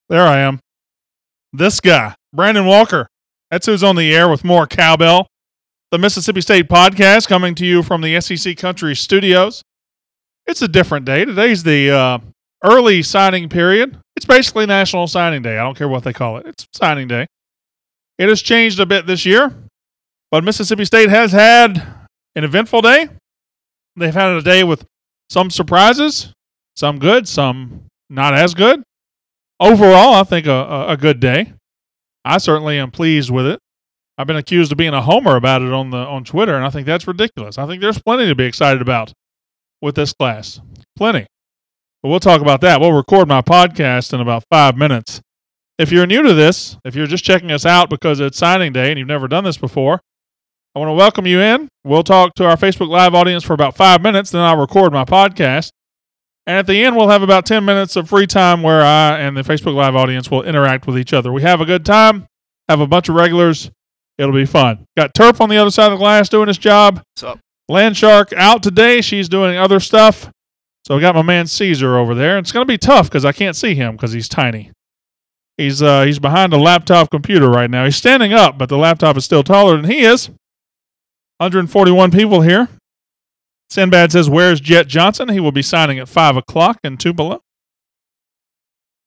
There I am. This guy, Brandon Walker. That's who's on the air with more Cowbell, the Mississippi State podcast, coming to you from the SEC Country Studios. It's a different day. Today's the early signing period. It's basically National Signing Day. I don't care what they call it. It's signing day. It has changed a bit this year, but Mississippi State has had an eventful day. They've had a day with some surprises, some good, some not as good. Overall, I think a good day. I certainly am pleased with it. I've been accused of being a homer about it on Twitter, and I think that's ridiculous. I think there's plenty to be excited about with this class. Plenty. But we'll talk about that. We'll record my podcast in about 5 minutes. If you're new to this, if you're just checking us out because it's signing day and you've never done this before, I want to welcome you in. We'll talk to our Facebook Live audience for about 5 minutes, then I'll record my podcast. And at the end, we'll have about 10 minutes of free time where I and the Facebook Live audience will interact with each other. We have a good time, have a bunch of regulars. It'll be fun. Got Turp on the other side of the glass doing his job. What's up? Landshark out today. She's doing other stuff. So we got my man Caesar over there. It's going to be tough because I can't see him because he's tiny. He's behind a laptop computer right now. He's standing up, but the laptop is still taller than he is. 141 people here. Sinbad says, where's Jet Johnson? He will be signing at 5 o'clock in Tupelo.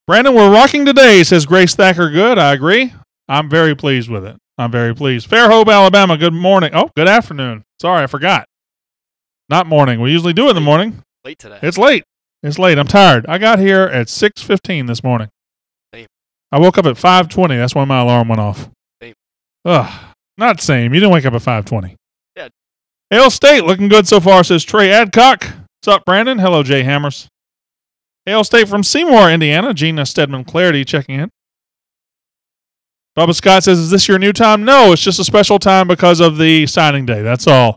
Brandon, we're rocking today, says Grace Thacker. Good, I agree. I'm very pleased with it. I'm very pleased. Fairhope, Alabama, good morning. Oh, good afternoon. Sorry, I forgot. Not morning. We usually do it in the morning. Late today. It's late. It's late. I'm tired. I got here at 6:15 this morning. Same. I woke up at 5:20. That's when my alarm went off. Same. Ugh, not same. You didn't wake up at 5:20. Yeah. Hale State looking good so far, says Trey Adcock. What's up, Brandon? Hello, Jay Hammers. Hale State from Seymour, Indiana. Gina Stedman Clarity checking in. Bubba Scott says, is this your new time? No, it's just a special time because of the signing day. That's all.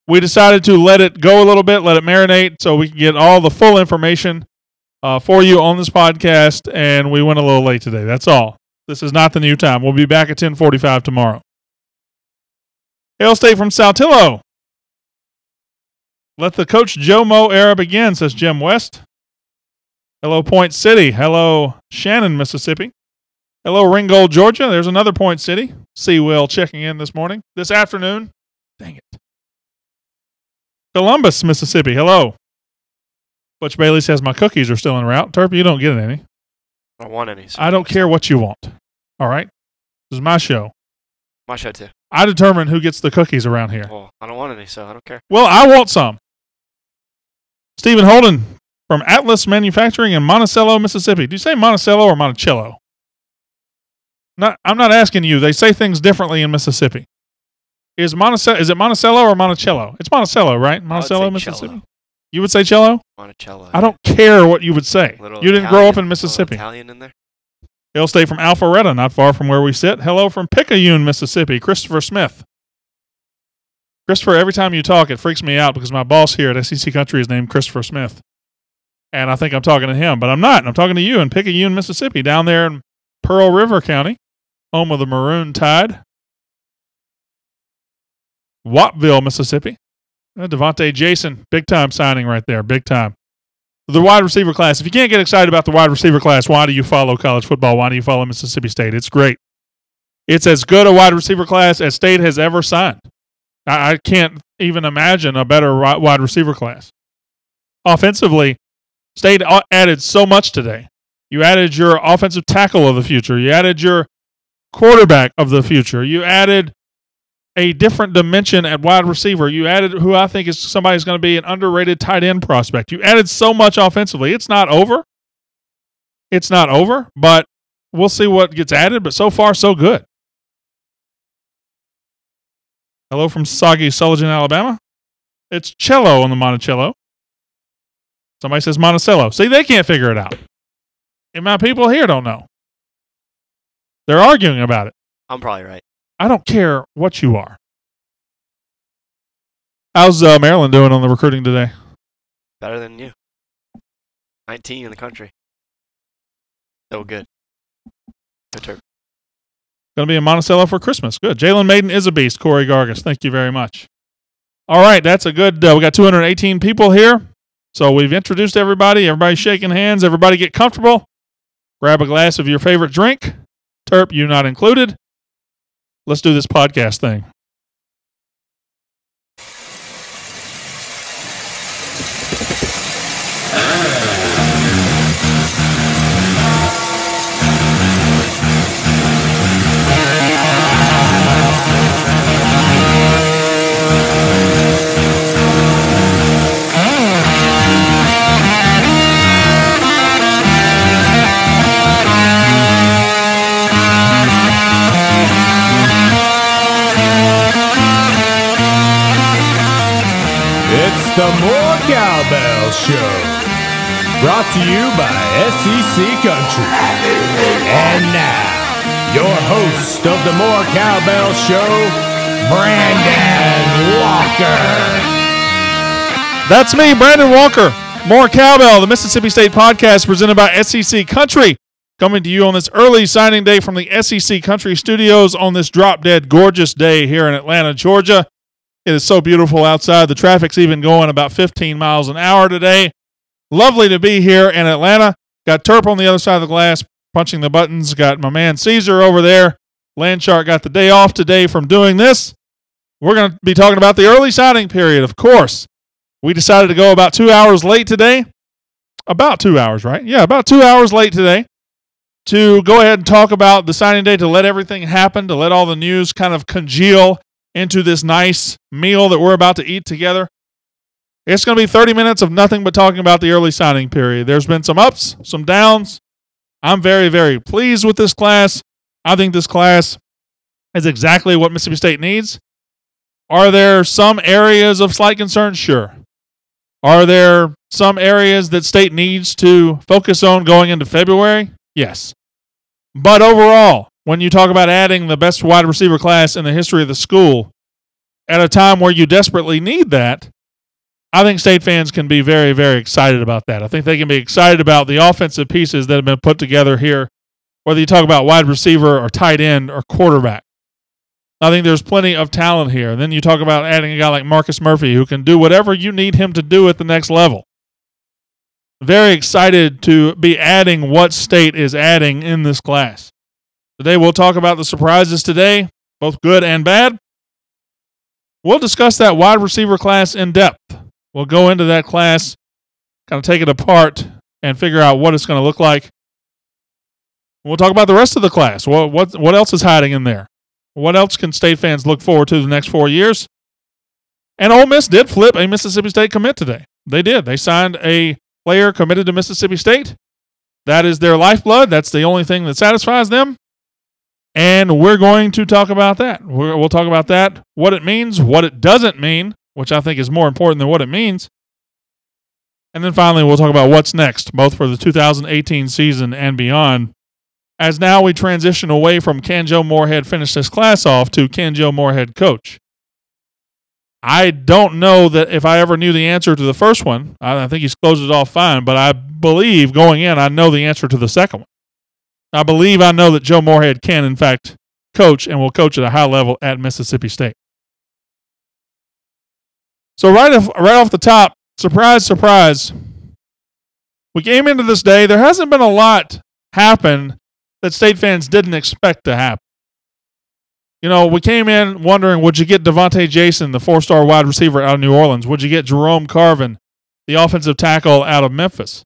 We decided to let it go a little bit, let it marinate, so we can get all the full information for you on this podcast, and we went a little late today. That's all. This is not the new time. We'll be back at 10:45 tomorrow. Hale State from Saltillo. Let the Coach Joe Mo era begin, says Jim West. Hello, Point City. Hello, Shannon, Mississippi. Hello, Ringgold, Georgia. There's another Point City. Will checking in this afternoon. Dang it. Columbus, Mississippi. Hello. Butch Bailey says my cookies are still en route. Turp, you don't get any. I don't want any. So I don't care what you want. All right? This is my show. my show too. I determine who gets the cookies around here. Well, I don't want any, so I don't care. Well, I want some. Stephen Holden from Atlas Manufacturing in Monticello, Mississippi. Do you say Monticello or Monticello? I'm not asking you. They say things differently in Mississippi. Is it Monticello or Monticello? It's Monticello, right? Monticello, Mississippi? Cello. You would say cello? Monticello. I don't care what you would say. You didn't grow up in Mississippi. Italian in there. Hale State from Alpharetta, not far from where we sit. Hello from Picayune, Mississippi. Christopher Smith. Christopher, every time you talk, it freaks me out because my boss here at SEC Country is named Christopher Smith. And I think I'm talking to him, but I'm not. I'm talking to you in Picayune, Mississippi, down there in Pearl River County, home of the Maroon Tide. Wattville, Mississippi. Devontae Jason, big-time signing right there, big time. The wide receiver class. If you can't get excited about the wide receiver class, why do you follow college football? Why do you follow Mississippi State? It's great. It's as good a wide receiver class as State has ever signed. I can't even imagine a better wide receiver class. Offensively, State added so much today. You added your offensive tackle of the future. You added your quarterback of the future. You added a different dimension at wide receiver. You added who I think is somebody who's going to be an underrated tight end prospect. You added so much offensively. It's not over. It's not over, but we'll see what gets added, but so far, so good. Hello from soggy Sullivan, Alabama. It's cello on the Monticello. Somebody says Monticello. See, they can't figure it out. And my people here don't know. They're arguing about it. I'm probably right. I don't care what you are. How's Maryland doing on the recruiting today? Better than you. 19 in the country. So good. Good turn. Going to be in Monticello for Christmas. Good. Jalen Maiden is a beast. Corey Gargis, thank you very much. All right, that's a good, we got 218 people here. So we've introduced everybody. Everybody's shaking hands. Everybody get comfortable. Grab a glass of your favorite drink. Terp, you not included. Let's do this podcast thing. The More Cowbell Show, brought to you by SEC Country. And now, your host of the More Cowbell Show, Brandon Walker. That's me, Brandon Walker. More Cowbell, the Mississippi State podcast presented by SEC Country, coming to you on this early signing day from the SEC Country studios on this drop-dead gorgeous day here in Atlanta, Georgia. It is so beautiful outside. The traffic's even going about 15 miles an hour today. Lovely to be here in Atlanta. Got Terp on the other side of the glass punching the buttons. Got my man Caesar over there. Landshark got the day off today from doing this. We're going to be talking about the early signing period, of course. We decided to go about 2 hours late today. About 2 hours, right? Yeah, about 2 hours late today to go ahead and talk about the signing day, to let everything happen, to let all the news kind of congeal into this nice meal that we're about to eat together. It's going to be 30 minutes of nothing but talking about the early signing period. There's been some ups, some downs. I'm very, very pleased with this class. I think this class is exactly what Mississippi State needs. Are there some areas of slight concern? Sure. Are there some areas that State needs to focus on going into February? Yes. But overall, when you talk about adding the best wide receiver class in the history of the school at a time where you desperately need that, I think State fans can be very, very excited about that. I think they can be excited about the offensive pieces that have been put together here, whether you talk about wide receiver or tight end or quarterback. I think there's plenty of talent here. Then you talk about adding a guy like Marcus Murphy who can do whatever you need him to do at the next level. Very excited to be adding what State is adding in this class. Today we'll talk about the surprises today, both good and bad. We'll discuss that wide receiver class in depth. We'll go into that class, kind of take it apart, and figure out what it's going to look like. We'll talk about the rest of the class. What else is hiding in there? What else can State fans look forward to the next 4 years? And Ole Miss did flip a Mississippi State commit today. They did. They signed a player committed to Mississippi State. That is their lifeblood. That's the only thing that satisfies them. And we're going to talk about that. We'll talk about that, what it means, what it doesn't mean, which I think is more important than what it means. And then finally, we'll talk about what's next, both for the 2018 season and beyond, as now we transition away from Can Joe Moorhead finish this class off to Can Joe Moorhead coach. I don't know that if I ever knew the answer to the first one. I think he's closed it off fine, but I believe going in, I know the answer to the second one. I believe I know that Joe Moorhead can, in fact, coach and will coach at a high level at Mississippi State. So right off the top, surprise, surprise, we came into this day. There hasn't been a lot happen that State fans didn't expect to happen. You know, we came in wondering, would you get Devontae Jason, the 4-star wide receiver out of New Orleans? Would you get Jerome Carvin, the offensive tackle out of Memphis?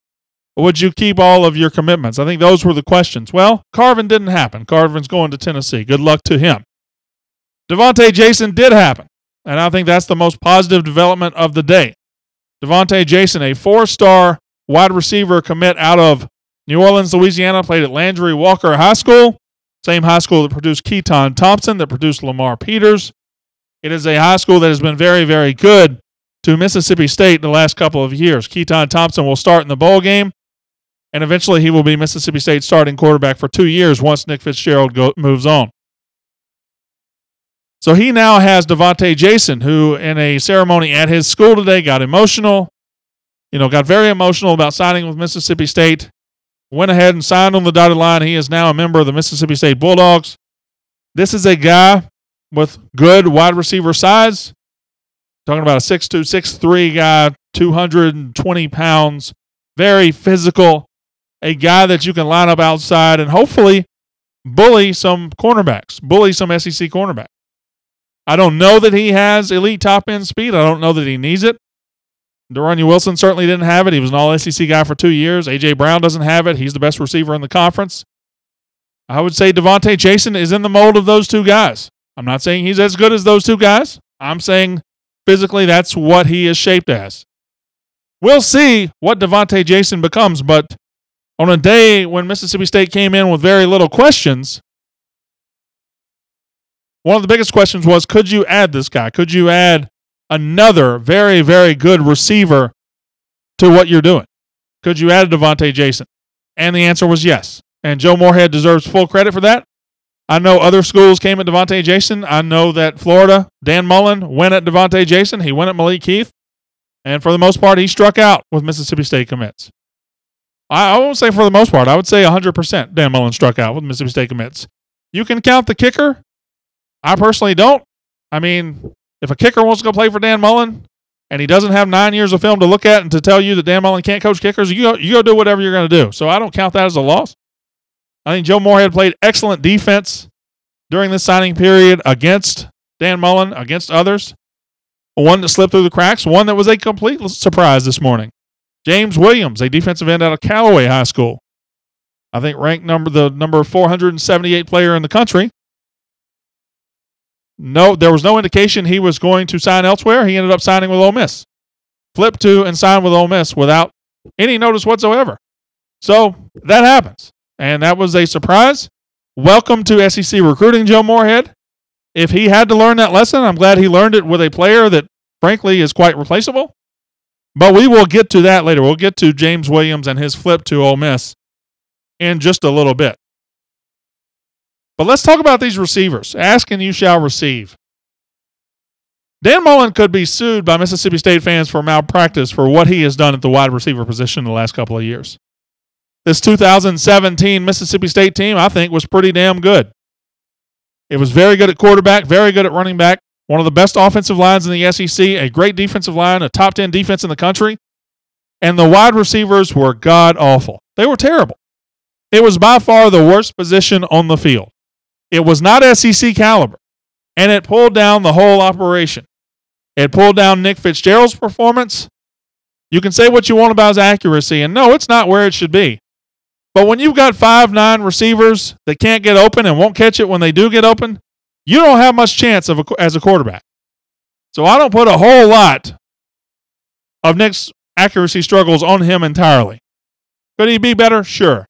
Would you keep all of your commitments? I think those were the questions. Well, Carvin didn't happen. Carvin's going to Tennessee. Good luck to him. Devontae Jason did happen, and I think that's the most positive development of the day. Devontae Jason, a 4-star wide receiver commit out of New Orleans, Louisiana, played at Landry Walker High School, same high school that produced Keaton Thompson, that produced Lamar Peters. It is a high school that has been very, very good to Mississippi State the last couple of years. Keaton Thompson will start in the bowl game, and eventually he will be Mississippi State's starting quarterback for 2 years once Nick Fitzgerald moves on. So he now has Devontae Jason, who in a ceremony at his school today got emotional, got very emotional about signing with Mississippi State, went ahead and signed on the dotted line. He is now a member of the Mississippi State Bulldogs. This is a guy with good wide receiver size. Talking about a 6'2", 6'3" guy, 220 pounds, very physical. a guy that you can line up outside and hopefully bully some cornerbacks, bully some SEC cornerbacks. I don't know that he has elite top-end speed. I don't know that he needs it. De'Runnya Wilson certainly didn't have it. He was an all-SEC guy for 2 years. A.J. Brown doesn't have it. He's the best receiver in the conference. I would say Devontae Jason is in the mold of those two guys. I'm not saying he's as good as those two guys. I'm saying physically that's what he is shaped as. We'll see what Devontae Jason becomes, but on a day when Mississippi State came in with very little questions, one of the biggest questions was, could you add this guy? Could you add another very, very good receiver to what you're doing? Could you add Devontae Jason? And the answer was yes. And Joe Moorhead deserves full credit for that. I know other schools came at Devontae Jason. I know that Florida, Dan Mullen, went at Devontae Jason. He went at Malik Heath. And for the most part, he struck out with Mississippi State commits. I won't say for the most part. I would say 100% Dan Mullen struck out with Mississippi State commits. You can count the kicker. I personally don't. I mean, if a kicker wants to go play for Dan Mullen and he doesn't have 9 years of film to look at and to tell you that Dan Mullen can't coach kickers, you go do whatever you're going to do. So I don't count that as a loss. I think Joe Moorhead played excellent defense during this signing period against Dan Mullen, against others. One that slipped through the cracks, one that was a complete surprise this morning. James Williams, a defensive end out of Callaway High School. I think ranked the number 478 player in the country. No, there was no indication he was going to sign elsewhere. He ended up signing with Ole Miss. Flipped to and signed with Ole Miss without any notice whatsoever. So that happens. And that was a surprise. Welcome to SEC recruiting, Joe Moorhead. If he had to learn that lesson, I'm glad he learned it with a player that, frankly, is quite replaceable. But we will get to that later. We'll get to James Williams and his flip to Ole Miss in just a little bit. But let's talk about these receivers. Ask and you shall receive. Dan Mullen could be sued by Mississippi State fans for malpractice for what he has done at the wide receiver position in the last couple of years. This 2017 Mississippi State team, I think, was pretty damn good. It was very good at quarterback, very good at running back, one of the best offensive lines in the SEC, a great defensive line, a top 10 defense in the country, and the wide receivers were god-awful. They were terrible. It was by far the worst position on the field. It was not SEC caliber, and it pulled down the whole operation. It pulled down Nick Fitzgerald's performance. You can say what you want about his accuracy, and no, it's not where it should be. But when you've got 5'9" receivers that can't get open and won't catch it when they do get open, you don't have much chance as a quarterback. So I don't put a whole lot of Nick's accuracy struggles on him entirely. Could he be better? Sure.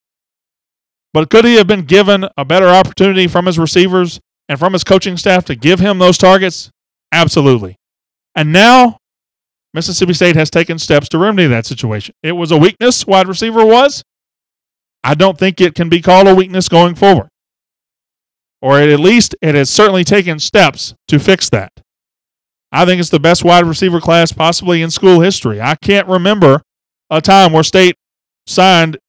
But could he have been given a better opportunity from his receivers and from his coaching staff to give him those targets? Absolutely. And now Mississippi State has taken steps to remedy that situation. It was a weakness, wide receiver was. I don't think it can be called a weakness going forward. Or at least it has certainly taken steps to fix that. I think it's the best wide receiver class possibly in school history. I can't remember a time where State signed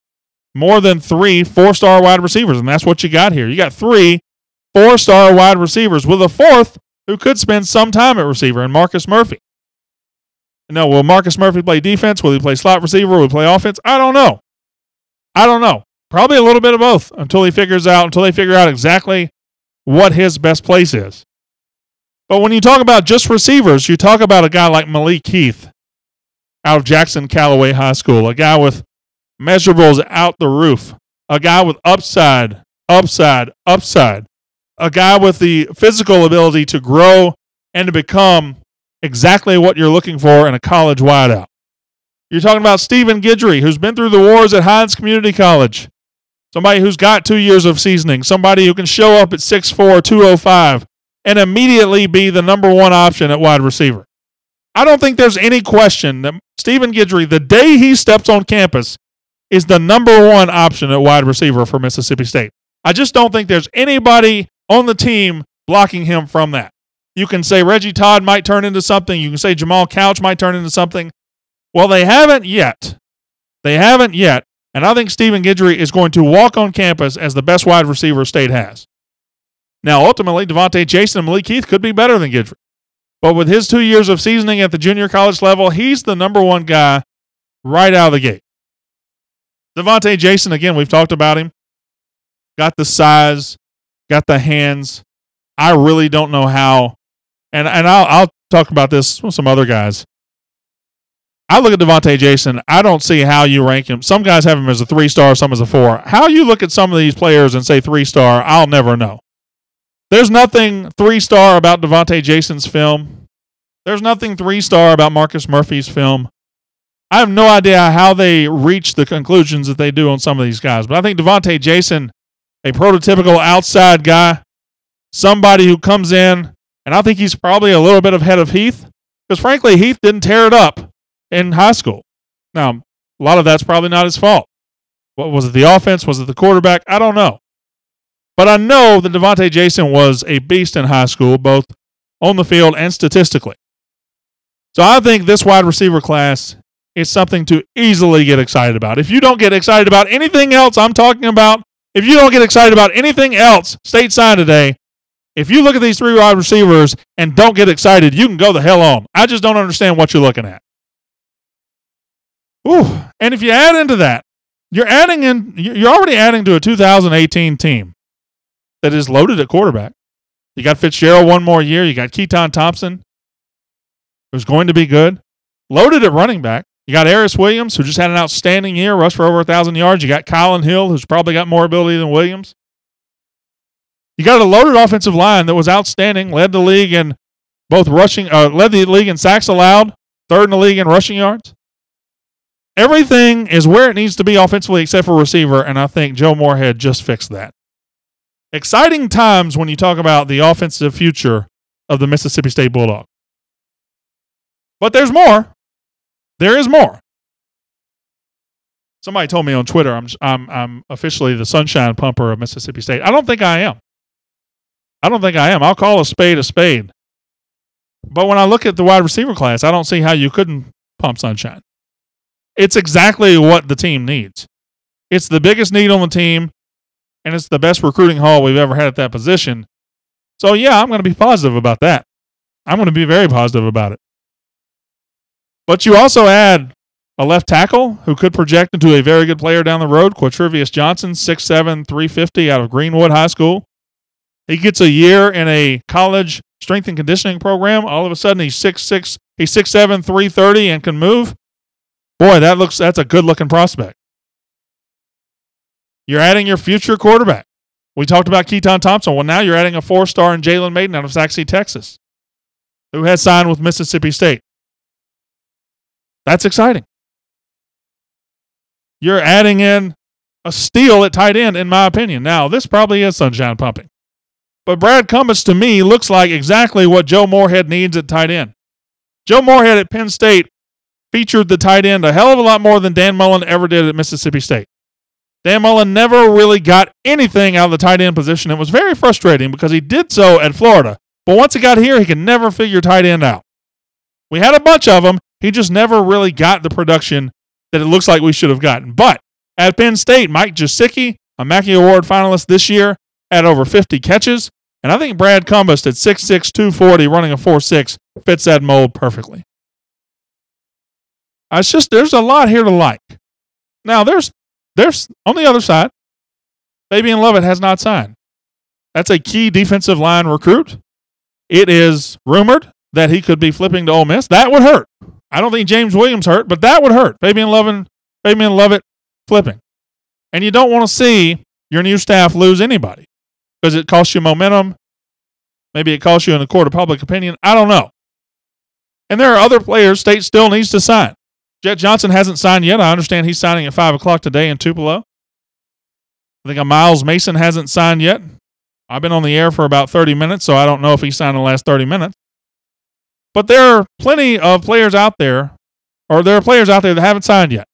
more than 3 4-star wide receivers, and that's what you got here. You got 3 4-star wide receivers with a 4th who could spend some time at receiver, and Marcus Murphy. Now, will Marcus Murphy play defense? Will he play slot receiver? Will he play offense? I don't know. Probably a little bit of both until they figure out exactly what his best place is. But when you talk about just receivers, you talk about a guy like Malik Heath out of Jackson Callaway High School, a guy with measurables out the roof, a guy with upside, a guy with the physical ability to grow and to become exactly what you're looking for in a college wideout. You're talking about Stephen Guidry, who's been through the wars at Hines Community College. Somebody who's got 2 years of seasoning. Somebody who can show up at 6'4", 205, and immediately be the number 1 option at wide receiver. I don't think there's any question that Stephen Guidry, the day he steps on campus, is the number 1 option at wide receiver for Mississippi State. I just don't think there's anybody on the team blocking him from that. You can say Reggie Todd might turn into something. You can say Jamal Couch might turn into something. Well, they haven't yet. And I think Stephen Guidry is going to walk on campus as the best wide receiver State has. Now, ultimately, Devontae Jason and Malik Heath could be better than Guidry. But with his 2 years of seasoning at the junior college level, he's the number 1 guy right out of the gate. Devontae Jason, again, we've talked about him. Got the size, got the hands. I really don't know how, and I'll talk about this with some other guys. I look at Devontae Jason. I don't see how you rank him. Some guys have him as a 3-star, some as a 4. How you look at some of these players and say 3-star, I'll never know. There's nothing 3-star about Devontae Jason's film. There's nothing 3-star about Marcus Murphy's film. I have no idea how they reach the conclusions that they do on some of these guys. But I think Devontae Jason, a prototypical outside guy, somebody who comes in, and I think he's probably a little bit ahead of Heath, because frankly, Heath didn't tear it up in high school. Now, a lot of that's probably not his fault. What was it, the offense? Was it the quarterback? I don't know. But I know that Devontae Jason was a beast in high school, both on the field and statistically. So I think this wide receiver class is something to easily get excited about. If you don't get excited about anything else I'm talking about, if you don't get excited about anything else State signed today, if you look at these 3 wide receivers and don't get excited, you can go the hell on. I just don't understand what you're looking at. Ooh. And if you add into that, you're already adding to a 2018 team that is loaded at quarterback. You got Fitzgerald one more year. You got Keaton Thompson, who's going to be good. Loaded at running back. You got Aris Williams, who just had an outstanding year, rushed for over 1,000 yards. You got Colin Hill, who's probably got more ability than Williams. You got a loaded offensive line that was outstanding, led the league in both rushing, led the league in sacks allowed, 3rd in the league in rushing yards. Everything is where it needs to be offensively except for receiver, and I think Joe Moorhead just fixed that. Exciting times when you talk about the offensive future of the Mississippi State Bulldog. But there's more. There is more. Somebody told me on Twitter I'm officially the sunshine pumper of Mississippi State. I don't think I am. I'll call a spade a spade. But when I look at the wide receiver class, I don't see how you couldn't pump sunshine. It's exactly what the team needs. It's the biggest need on the team, and it's the best recruiting haul we've ever had at that position. So, yeah, I'm going to be positive about that. I'm going to be very positive about it. But you also add a left tackle who could project into a very good player down the road, Quatrivius Johnson, 6'7", 350 out of Greenwood High School. He gets a year in a college strength and conditioning program. All of a sudden, he's 6'6", he's 6'7", 330 and can move. Boy, that's a good-looking prospect. You're adding your future quarterback. We talked about Keaton Thompson. Well, now you're adding a 4-star in Jalen Maiden out of Sac City, Texas, who has signed with Mississippi State. That's exciting. You're adding in a steal at tight end, in my opinion. Now, this probably is sunshine pumping. But Brad Cumbest, to me, looks like exactly what Joe Moorhead needs at tight end. Joe Moorhead at Penn State featured the tight end a hell of a lot more than Dan Mullen ever did at Mississippi State. Dan Mullen never really got anything out of the tight end position. It was very frustrating because he did so at Florida. But once he got here, he could never figure tight end out. We had a bunch of them. He just never really got the production that it looks like we should have gotten. But at Penn State, Mike Gesicki, a Mackey Award finalist this year, had over 50 catches. And I think Brad Cumbest at 6'6", 240, running a 4.6, fits that mold perfectly. There's a lot here to like. Now, there's on the other side, Fabian Lovett has not signed. That's a key defensive line recruit. It is rumored that he could be flipping to Ole Miss. That would hurt. I don't think James Williams hurt, but that would hurt. Fabian Lovett flipping. And you don't want to see your new staff lose anybody because it costs you momentum. Maybe it costs you in the court of public opinion. I don't know. And there are other players State still needs to sign. Jet Johnson hasn't signed yet. I understand he's signing at 5 o'clock today in Tupelo. I think a Miles Mason hasn't signed yet. I've been on the air for about 30 minutes, so I don't know if he signed in the last 30 minutes. But there are plenty of players out there, or there are players out there that haven't signed yet.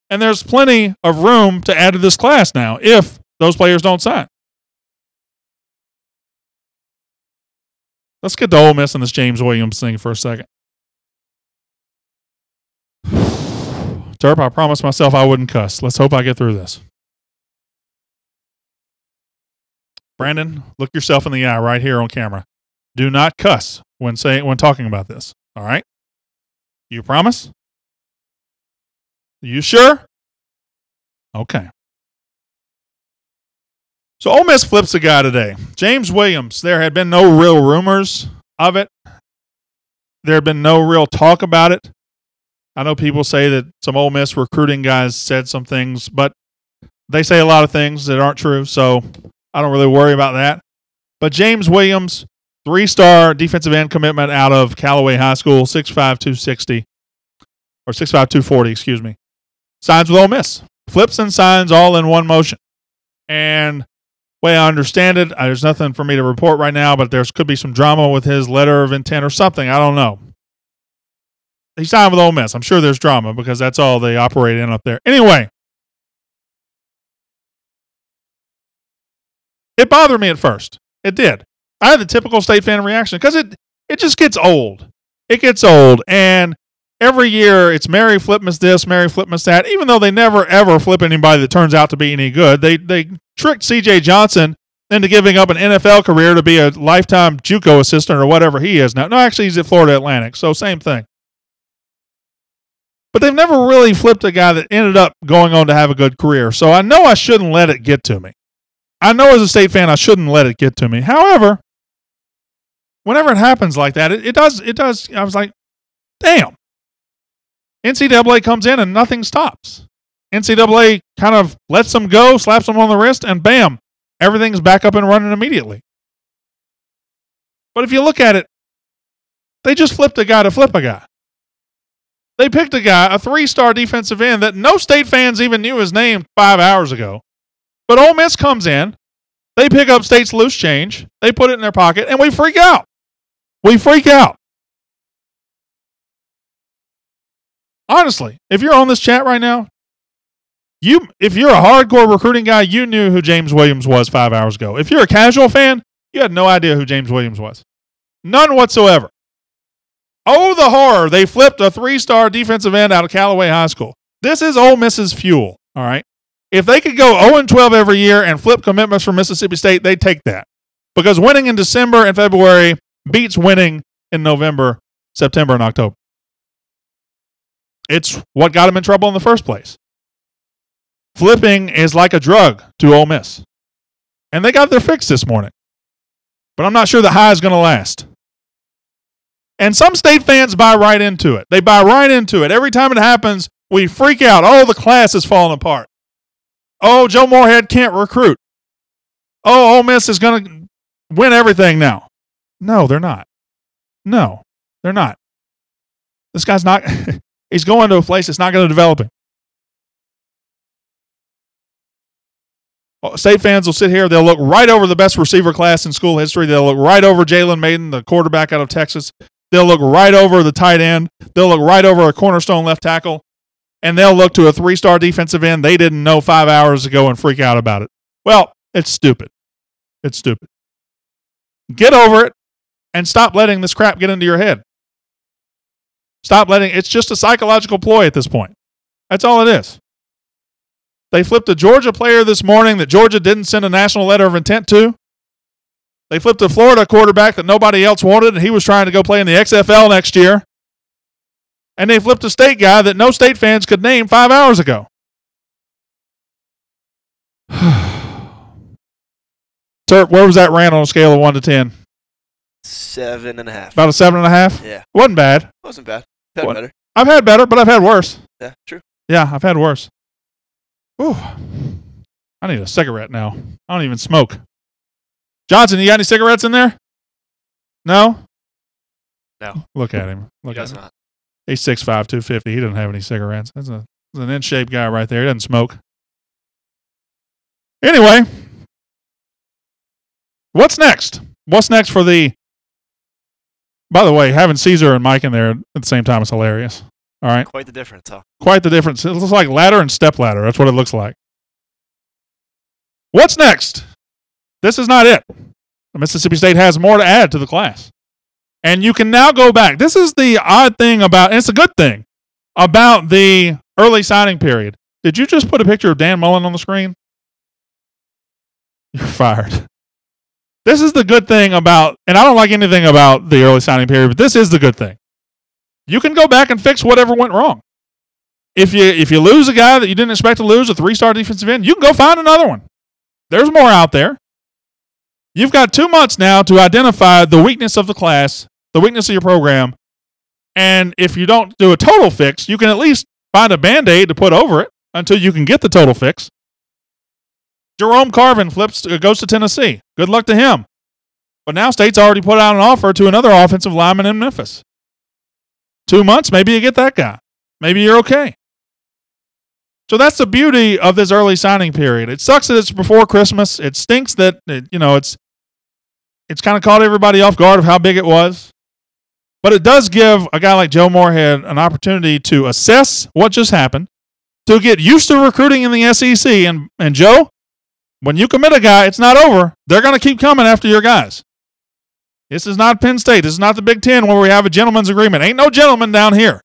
And there's plenty of room to add to this class now if those players don't sign. Let's get to Ole Miss and this James Williams thing for a second. Terp, I promised myself I wouldn't cuss. Let's hope I get through this. Brandon, look yourself in the eye right here on camera. Do not cuss when talking about this. All right? You promise? You sure? Okay. So Ole Miss flips a guy today. James Williams. There had been no real rumors of it. There had been no real talk about it. I know people say that some Ole Miss recruiting guys said some things, but they say a lot of things that aren't true, so I don't really worry about that. But James Williams, 3-star defensive end commitment out of Callaway High School, 6'5", 260, or 6'5", 240, excuse me. Signs with Ole Miss. Flips and signs all in one motion. And way I understand it, there's nothing for me to report right now, but there could be some drama with his letter of intent or something. I don't know. He signed with Ole Miss. I'm sure there's drama because that's all they operate in up there. Anyway, it bothered me at first. It did. I had the typical State fan reaction because it just gets old. It gets old, and every year it's Mary Flipmas this, Mary Flipmas that, even though they never, ever flip anybody that turns out to be any good. They tricked C.J. Johnson into giving up an NFL career to be a lifetime JUCO assistant or whatever he is now. No, actually, he's at Florida Atlantic, so same thing. But they've never really flipped a guy that ended up going on to have a good career. So I know I shouldn't let it get to me. I know as a State fan I shouldn't let it get to me. However, whenever it happens like that, it does. I was like, damn. NCAA comes in and nothing stops. NCAA kind of lets them go, slaps them on the wrist, and bam, everything's back up and running immediately. But if you look at it, they just flipped a guy to flip a guy. They picked a guy, a 3-star defensive end that no State fans even knew his name 5 hours ago. But Ole Miss comes in, they pick up State's loose change, they put it in their pocket, and we freak out. We freak out. Honestly, if you're on this chat right now, if you're a hardcore recruiting guy, you knew who James Williams was 5 hours ago. If you're a casual fan, you had no idea who James Williams was. None whatsoever. Oh, the horror. They flipped a 3-star defensive end out of Callaway High School. This is Ole Miss's fuel, all right? If they could go 0-12 every year and flip commitments from Mississippi State, they'd take that. Because winning in December and February beats winning in November, September, and October. It's what got them in trouble in the first place. Flipping is like a drug to Ole Miss. And they got their fix this morning. But I'm not sure the high is going to last. And some State fans buy right into it. They buy right into it. Every time it happens, we freak out. Oh, the class is falling apart. Oh, Joe Moorhead can't recruit. Oh, Ole Miss is going to win everything now. No, they're not. No, they're not. This guy's not. He's going to a place that's not going to develop him. State fans will sit here. They'll look right over the best receiver class in school history. They'll look right over Jalen Maiden, the quarterback out of Texas. They'll look right over the tight end. They'll look right over a cornerstone left tackle. And they'll look to a 3-star defensive end they didn't know 5 hours ago and freak out about it. Well, it's stupid. It's stupid. Get over it and stop letting this crap get into your head. Stop letting, it's just a psychological ploy at this point. That's all it is. They flipped a Georgia player this morning that Georgia didn't send a national letter of intent to. They flipped a Florida quarterback that nobody else wanted, and he was trying to go play in the XFL next year. And they flipped a State guy that no State fans could name 5 hours ago. Turp, where was that rant on a scale of 1 to 10? 7.5. About a 7.5? Yeah. Wasn't bad. Wasn't bad. I've had better. I've had better, but I've had worse. Yeah, true. Yeah, I've had worse. Whew. I need a cigarette now. I don't even smoke. Johnson, you got any cigarettes in there? No? No. Look at him. He does not. He's 6'5", 250. He doesn't have any cigarettes. That's an in-shape guy right there. He doesn't smoke. Anyway, what's next? What's next for the... By the way, having Caesar and Mike in there at the same time is hilarious. All right? Quite the difference, huh? Quite the difference. It looks like ladder and step ladder. That's what it looks like. What's next? This is not it. Mississippi State has more to add to the class. And you can now go back. This is the odd thing about, and it's a good thing, about the early signing period. Did you just put a picture of Dan Mullen on the screen? You're fired. This is the good thing about, and I don't like anything about the early signing period, but this is the good thing. You can go back and fix whatever went wrong. If you lose a guy that you didn't expect to lose, a 3-star defensive end, you can go find another one. There's more out there. You've got 2 months now to identify the weakness of the class, the weakness of your program, and if you don't do a total fix, you can at least find a Band-Aid to put over it until you can get the total fix. Jerome Carvin goes to Tennessee. Good luck to him. But now State's already put out an offer to another offensive lineman in Memphis. 2 months, maybe you get that guy. Maybe you're okay. So that's the beauty of this early signing period. It sucks that it's before Christmas. It stinks that it's kind of caught everybody off guard of how big it was. But it does give a guy like Joe Moorhead an opportunity to assess what just happened, to get used to recruiting in the SEC. And Joe, when you commit a guy, it's not over. They're going to keep coming after your guys. This is not Penn State. This is not the Big Ten where we have a gentleman's agreement. Ain't no gentleman down here.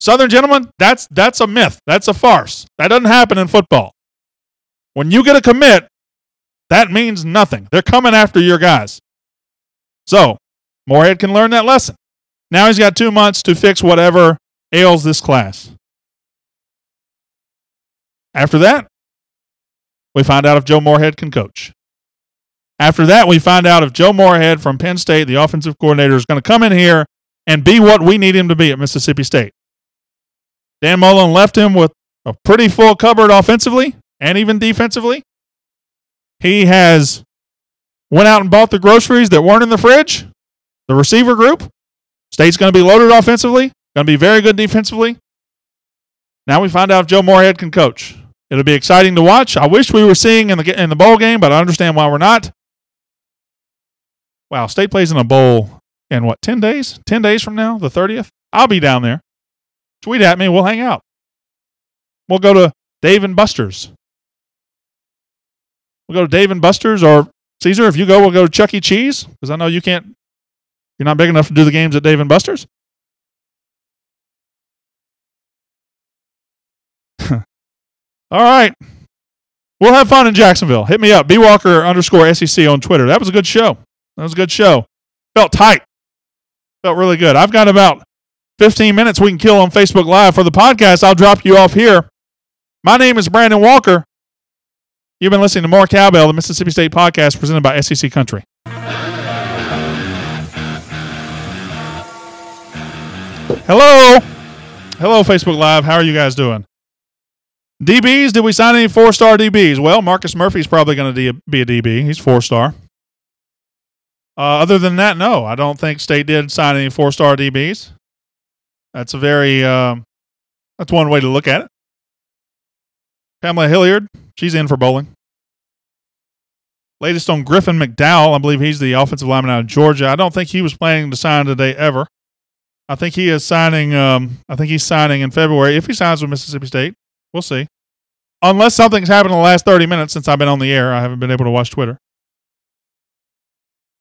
Southern gentlemen, that's a myth. That's a farce. That doesn't happen in football. When you get a commit, that means nothing. They're coming after your guys. So, Moorhead can learn that lesson. Now he's got 2 months to fix whatever ails this class. After that, we find out if Joe Moorhead can coach. After that, we find out if Joe Moorhead from Penn State, the offensive coordinator, is going to come in here and be what we need him to be at Mississippi State. Dan Mullen left him with a pretty full cupboard offensively and even defensively. He has went out and bought the groceries that weren't in the fridge. The receiver group. State's going to be loaded offensively. Going to be very good defensively. Now we find out if Joe Moorhead can coach. It'll be exciting to watch. I wish we were seeing in the bowl game, but I understand why we're not. Wow, State plays in a bowl in 10 days? 10 days from now, the 30th? I'll be down there. Tweet at me. We'll hang out. We'll go to Dave & Buster's. We'll go to Dave & Buster's, or Caesar, if you go, we'll go to Chuck E. Cheese, because I know you're not big enough to do the games at Dave & Buster's. All right. We'll have fun in Jacksonville. Hit me up, bwalker_SEC on Twitter. That was a good show. Felt tight. Felt really good. I've got about 15 minutes we can kill on Facebook Live. For the podcast, I'll drop you off here. My name is Brandon Walker. You've been listening to More Cowbell, the Mississippi State podcast presented by SEC Country. Hello, Facebook Live. How are you guys doing? DBs, did we sign any 4-star DBs? Well, Marcus Murphy's probably going to be a DB. He's 4-star. Other than that, no. I don't think State did sign any 4-star DBs. That's that's one way to look at it. Pamela Hilliard, she's in for bowling. Latest on Griffin McDowell, I believe he's the offensive lineman out of Georgia. I don't think he was planning to sign today ever. I think he is signing. He's signing in February. If he signs with Mississippi State, we'll see. Unless something's happened in the last 30 minutes since I've been on the air, I haven't been able to watch Twitter.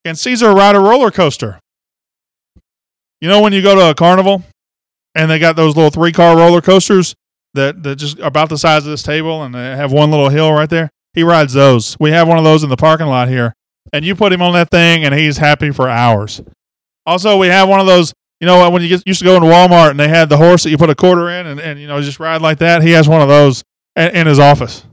Can Caesar ride a roller coaster? You know when you go to a carnival and they got those little 3-car roller coasters that just are about the size of this table and they have one little hill right there? He rides those. We have one of those in the parking lot here. And you put him on that thing and he's happy for hours. Also, we have one of those, when you used to go into Walmart and they had the horse that you put a quarter in and just ride like that. He has one of those in his office.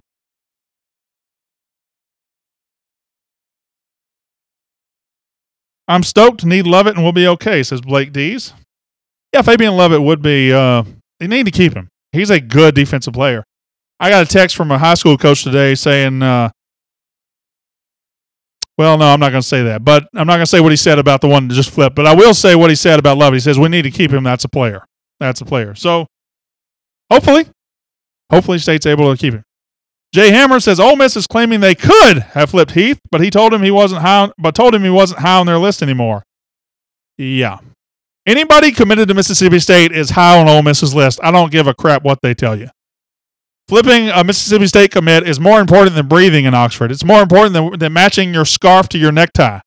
I'm stoked. Need Lovett and we'll be okay, says Blake Dees. Yeah, Fabian Lovett would be. They need to keep him. He's a good defensive player. I got a text from a high school coach today saying, well, no, I'm not going to say that. But I'm not going to say what he said about the one that just flipped. But I will say what he said about Lovett. He says, we need to keep him. That's a player. So, hopefully State's able to keep him. Jay Hammer says Ole Miss is claiming they could have flipped Heath, but told him he wasn't high on their list anymore. Yeah. Anybody committed to Mississippi State is high on Ole Miss's list. I don't give a crap what they tell you. Flipping a Mississippi State commit is more important than breathing in Oxford. It's more important than matching your scarf to your necktie.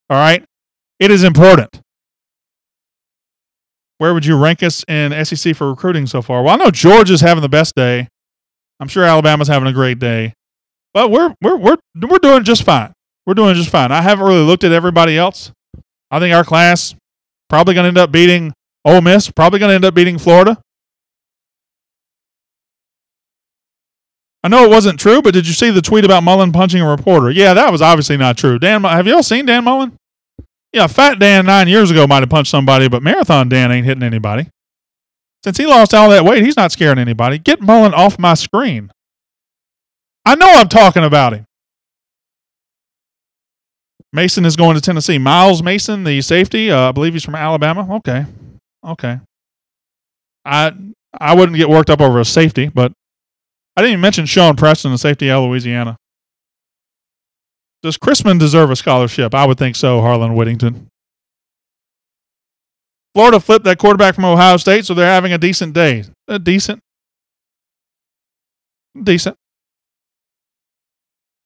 All right? It is important. Where would you rank us in SEC for recruiting so far? Well, I know Georgia's having the best day. I'm sure Alabama's having a great day. But we're doing just fine. We're doing just fine. I haven't really looked at everybody else. I think our class probably going to end up beating Ole Miss, probably going to end up beating Florida. I know it wasn't true, but did you see the tweet about Mullen punching a reporter? Yeah, that was obviously not true. Have you all seen Dan Mullen? Yeah, Fat Dan 9 years ago might have punched somebody, but Marathon Dan ain't hitting anybody. Since he lost all that weight, he's not scaring anybody. Get Mullen off my screen. I know I'm talking about him. Mason is going to Tennessee. Miles Mason, the safety, I believe he's from Alabama. Okay. I wouldn't get worked up over a safety, but I didn't even mention Sean Preston, the safety out of Louisiana. Does Chrisman deserve a scholarship? I would think so, Harlan Whittington. Florida flipped that quarterback from Ohio State, so they're having a decent day. Decent.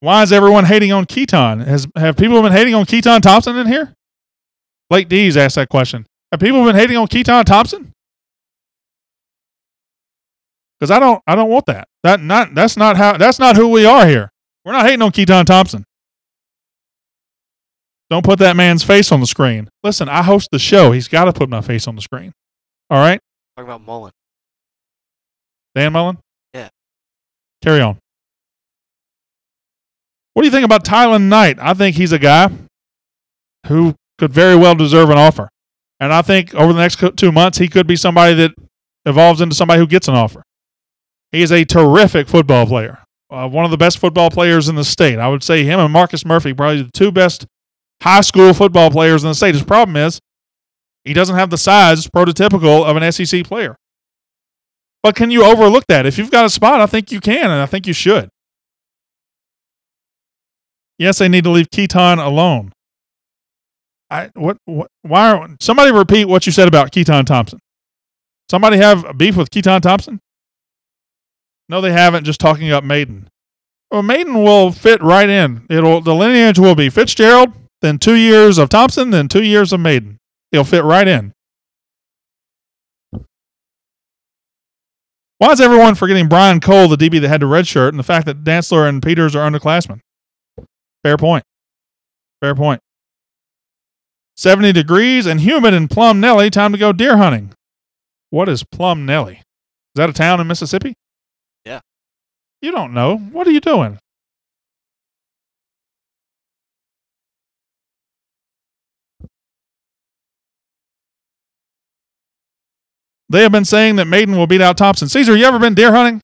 Why is everyone hating on Keaton? Have people been hating on Keaton Thompson in here? Blake Dees asked that question. Have people been hating on Keaton Thompson? Because I don't want that. That's not who we are here. We're not hating on Keaton Thompson. Don't put that man's face on the screen. Listen, I host the show. He's got to put my face on the screen. All right? Talk about Mullen. Dan Mullen? Yeah. Carry on. What do you think about Tylen Knight? I think he's a guy who could very well deserve an offer. And I think over the next 2 months, he could be somebody that evolves into somebody who gets an offer. He is a terrific football player. One of the best football players in the state. I would say him and Marcus Murphy, probably the two best high school football players in the state. His problem is he doesn't have the size prototypical of an SEC player. But can you overlook that? If you've got a spot, I think you can, and I think you should. Yes, they need to leave Keaton alone. Somebody repeat what you said about Keaton Thompson. Somebody have beef with Keaton Thompson? No, they haven't. Just talking up Maiden. Well, Maiden will fit right in. The lineage will be Fitzgerald, then 2 years of Thompson, then 2 years of Maiden. He'll fit right in. Why is everyone forgetting Brian Cole, the DB that had the red shirt, and the fact that Dantzler and Peters are underclassmen? Fair point. 70 degrees and humid in Plum Nelly. Time to go deer hunting. What is Plum Nelly? Is that a town in Mississippi? Yeah. You don't know. What are you doing? They have been saying that Maiden will beat out Thompson. Caesar, you ever been deer hunting?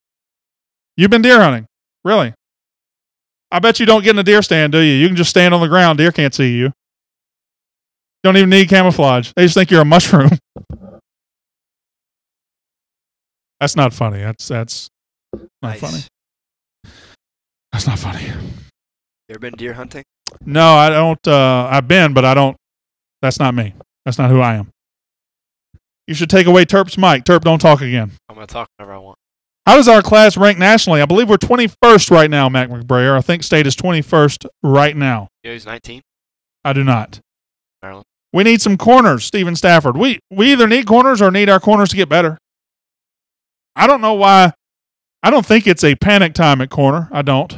You've been deer hunting? Really? I bet you don't get in a deer stand, do you? You can just stand on the ground. Deer can't see you. Don't even need camouflage. They just think you're a mushroom. That's not funny. That's not nice. Funny. That's not funny. You ever been deer hunting? No, I don't. I've been, but I don't. That's not me. That's not who I am. You should take away Terp's mic. Terp, don't talk again. I'm going to talk whenever I want. How does our class rank nationally? I believe we're 21st right now, Mac McBrayer. I think state is 21st right now. You know who's 19? I do not. Maryland. We need some corners, Stephen Stafford. We either need corners or need our corners to get better. I don't know why. I don't think it's a panic time at corner. I don't.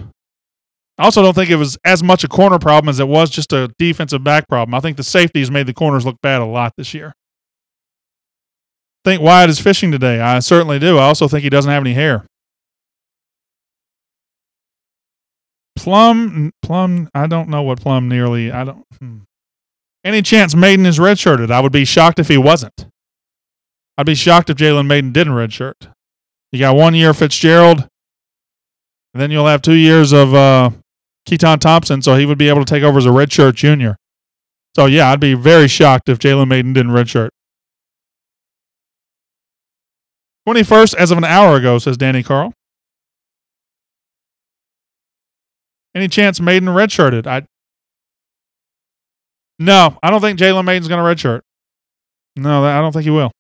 I also don't think it was as much a corner problem as it was just a defensive back problem. I think the safeties made the corners look bad a lot this year. I think Wyatt is fishing today. I certainly do. I also think he doesn't have any hair. Plum, I don't know what Plum nearly, I don't. Any chance Maiden is redshirted? I would be shocked if he wasn't. I'd be shocked if Jalen Maiden didn't redshirt. You got 1 year Fitzgerald, and then you'll have 2 years of Keaton Thompson, so he would be able to take over as a redshirt junior. So, yeah, I'd be very shocked if Jalen Maiden didn't redshirt. 21st as of an hour ago, says Danny Carl. Any chance Maiden redshirted? No, I don't think Jalen Maiden's going to redshirt. No, I don't think he will.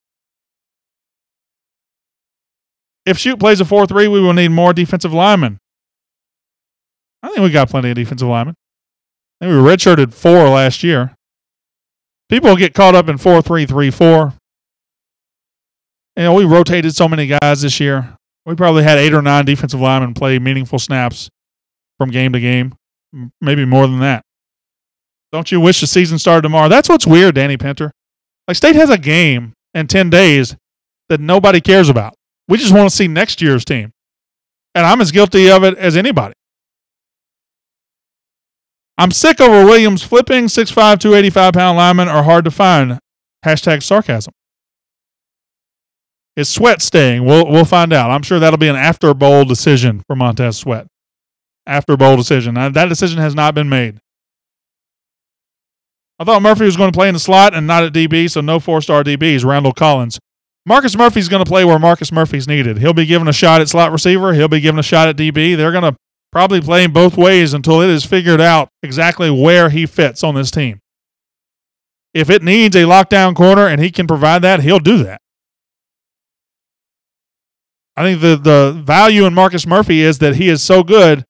If Shoot plays a 4-3, we will need more defensive linemen. I think we got plenty of defensive linemen. I think we redshirted 4 last year. People get caught up in 4-3, 3-4. You know, we rotated so many guys this year. We probably had 8 or 9 defensive linemen play meaningful snaps from game to game. Maybe more than that. Don't you wish the season started tomorrow? That's what's weird, Danny Pinter. Like, State has a game in 10 days that nobody cares about. We just want to see next year's team. And I'm as guilty of it as anybody. I'm sick over Williams flipping. 6'5", 285-pound linemen are hard to find. Hashtag sarcasm. Is Sweat staying? We'll find out. I'm sure that'll be an after bowl decision for Montez Sweat. After bowl decision. That decision has not been made. I thought Murphy was going to play in the slot and not at DB, so no 4-star DBs. Randall Collins. Marcus Murphy's going to play where Marcus Murphy's needed. He'll be given a shot at slot receiver. He'll be given a shot at DB. They're going to probably play him both ways until it is figured out exactly where he fits on this team. If it needs a lockdown corner and he can provide that, he'll do that. I think the value in Marcus Murphy is that he is so good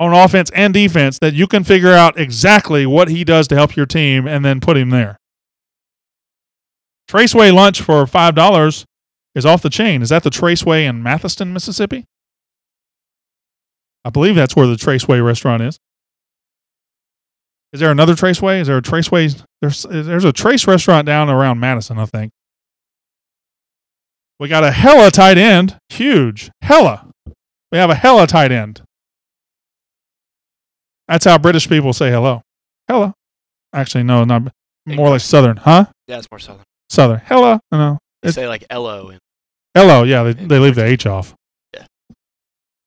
on offense and defense that you can figure out exactly what he does to help your team and then put him there. Traceway lunch for $5 is off the chain. Is that the Traceway in Mathiston, Mississippi? I believe that's where the Traceway restaurant is. Is there another Traceway? Is there a Traceway? There's a Trace restaurant down around Madison, I think. We got a hella tight end. Huge. Hella. We have a hella tight end. That's how British people say hello. Hella. Actually, no, not more like Southern. Huh? Yeah, it's more Southern. Southern. Hella. No. They say like Ello. Hello, yeah, they leave the H off. Yeah.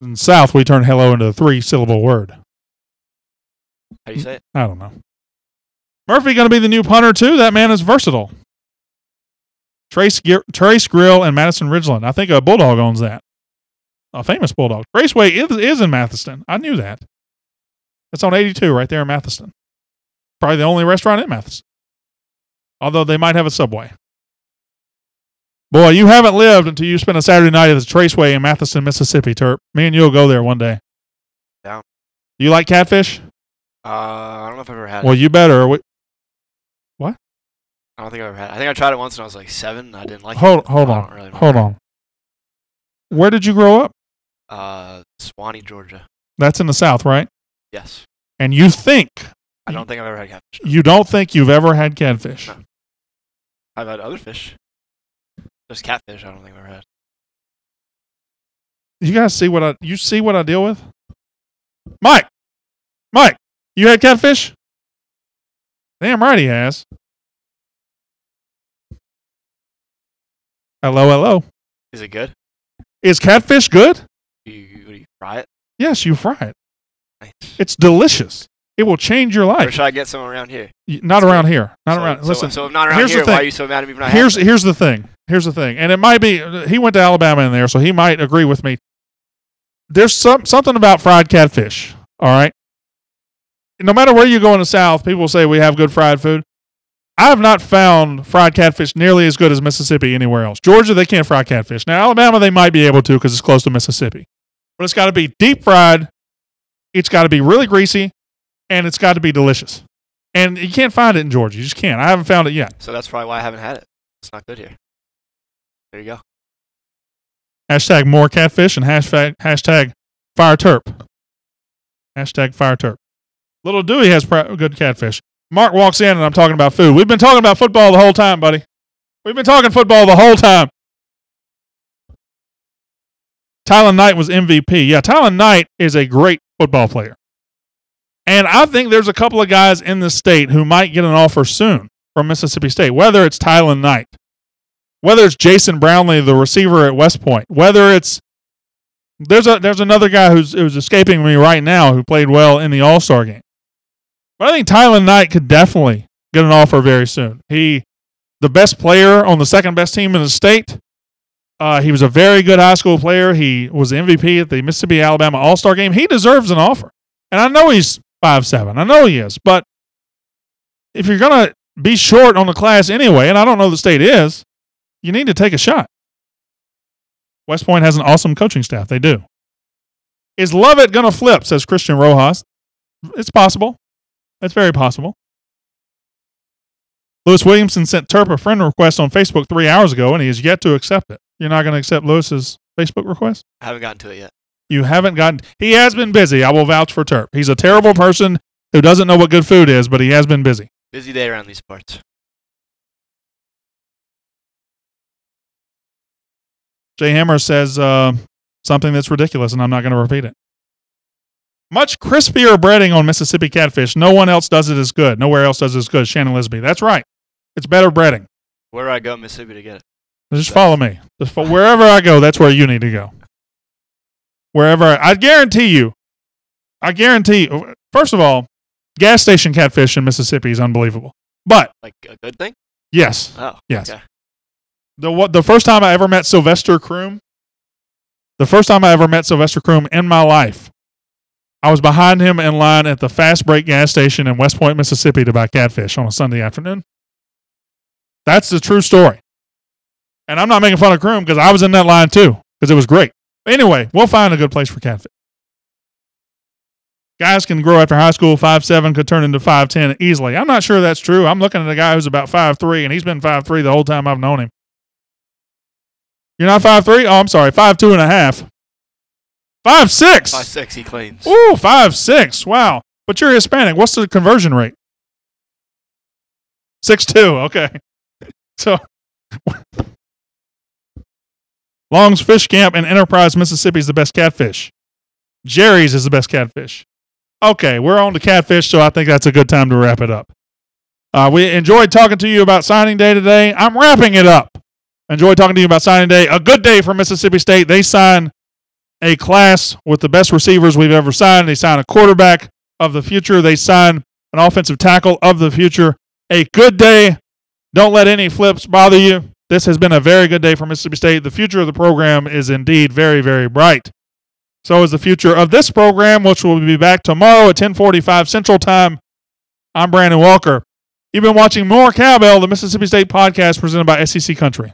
In South, we turn hello into a 3-syllable word. How do you say it? I don't know. Murphy going to be the new punter, too? That man is versatile. Trace Grill and Madison Ridgeland. I think a Bulldog owns that. A famous Bulldog. Raceway is in Mathiston. I knew that. It's on 82 right there in Mathiston. Probably the only restaurant in Mathiston. Although they might have a Subway. Boy, you haven't lived until you spend a Saturday night at the Traceway in Mathiston, Mississippi, Terp. Me and you will go there one day. Down. Do you like catfish? I don't know if I've ever had Well, it. you better. I don't think I've ever had it. I think I tried it once when I was like 7. I didn't like it. Hold I don't on. really Hold on. Where did you grow up? Swanee, Georgia. That's in the South, right? Yes. And you think. I don't think I've ever had catfish. You don't think you've ever had catfish? No. I've had other fish. Just catfish, I don't think I've ever had. You guys see what I deal with? Mike, you had catfish? Damn right he has. Hello. Is it good? Is catfish good? Do you fry it? Yes, you fry it. Nice. It's delicious. It will change your life. Or should I get some around here? Not around here. Not around. Listen. So if not around here, why are you so mad at me for not having it? Here's the thing. And it might be, he went to Alabama in there, so he might agree with me. There's something about fried catfish, all right? No matter where you go in the South, people say we have good fried food. I have not found fried catfish nearly as good as Mississippi anywhere else. Georgia, they can't fry catfish. Now, Alabama, they might be able to because it's close to Mississippi. But it's got to be deep fried. It's got to be really greasy. And it's got to be delicious. And you can't find it in Georgia. You just can't. I haven't found it yet. So that's probably why I haven't had it. It's not good here. There you go. Hashtag more catfish and hashtag fire terp. Hashtag fire terp. Little Dewey has good catfish. Mark walks in and I'm talking about food. We've been talking about football the whole time, buddy. We've been talking football the whole time. Tylen Knight was MVP. Yeah, Tylen Knight is a great football player. And I think there's a couple of guys in the state who might get an offer soon from Mississippi State, whether it's Tylen Knight, whether it's Jason Brownlee, the receiver at West Point, whether it's there's another guy who's escaping me right now who played well in the All-Star game. But I think Tylen Knight could definitely get an offer very soon. The best player on the second best team in the state. He was a very good high school player. He was the MVP at the Mississippi-Alabama All-Star game. He deserves an offer. And I know he's 5'7". I know he is. But if you're going to be short on the class anyway, and I don't know the state is, you need to take a shot. West Point has an awesome coaching staff. They do. Is Lovett going to flip, says Christian Rojas. It's possible. It's very possible. Lewis Williamson sent Terp a friend request on Facebook 3 hours ago, and he has yet to accept it. You're not going to accept Lewis's Facebook request? I haven't gotten to it yet. You haven't gotten... He has been busy. I will vouch for Terp. He's a terrible person who doesn't know what good food is, but he has been busy. Busy day around these parts. Jay Hammer says, something that's ridiculous, and I'm not going to repeat it. Much crispier breading on Mississippi catfish. No one else does it as good. Nowhere else does it as good. Shannon Lisby. That's right. It's better breading. Where do I go in Mississippi to get it? Just follow me. Wherever I go, that's where you need to go. I guarantee you. First of all, gas station catfish in Mississippi is unbelievable. But like a good thing? Yes. Oh, yes. Okay. The first time I ever met Sylvester Croom, in my life, I was behind him in line at the Fast Break gas station in West Point, Mississippi to buy catfish on a Sunday afternoon. That's the true story. And I'm not making fun of Croom because I was in that line too because it was great. Anyway, we'll find a good place for catfish. Guys can grow after high school. 5'7" could turn into 5'10" easily. I'm not sure that's true. I'm looking at a guy who's about 5'3", and he's been 5'3" the whole time I've known him. You're not 5'3"? Oh, I'm sorry, 5'2" and a half. 5'6". 5'6", he claims. Ooh, 5'6". Wow. But you're Hispanic. What's the conversion rate? 6'2". Okay. So, Long's Fish Camp in Enterprise, Mississippi is the best catfish. Jerry's is the best catfish. Okay, we're on to catfish, so I think that's a good time to wrap it up. We enjoyed talking to you about signing day today. I'm wrapping it up. Enjoyed talking to you about signing day. A good day for Mississippi State. They sign a class with the best receivers we've ever signed. They sign a quarterback of the future. They sign an offensive tackle of the future. A good day. Don't let any flips bother you. This has been a very good day for Mississippi State. The future of the program is indeed very, very bright. So is the future of this program, which will be back tomorrow at 10:45 Central Time. I'm Brandon Walker. You've been watching More Cowbell, the Mississippi State podcast presented by SEC Country.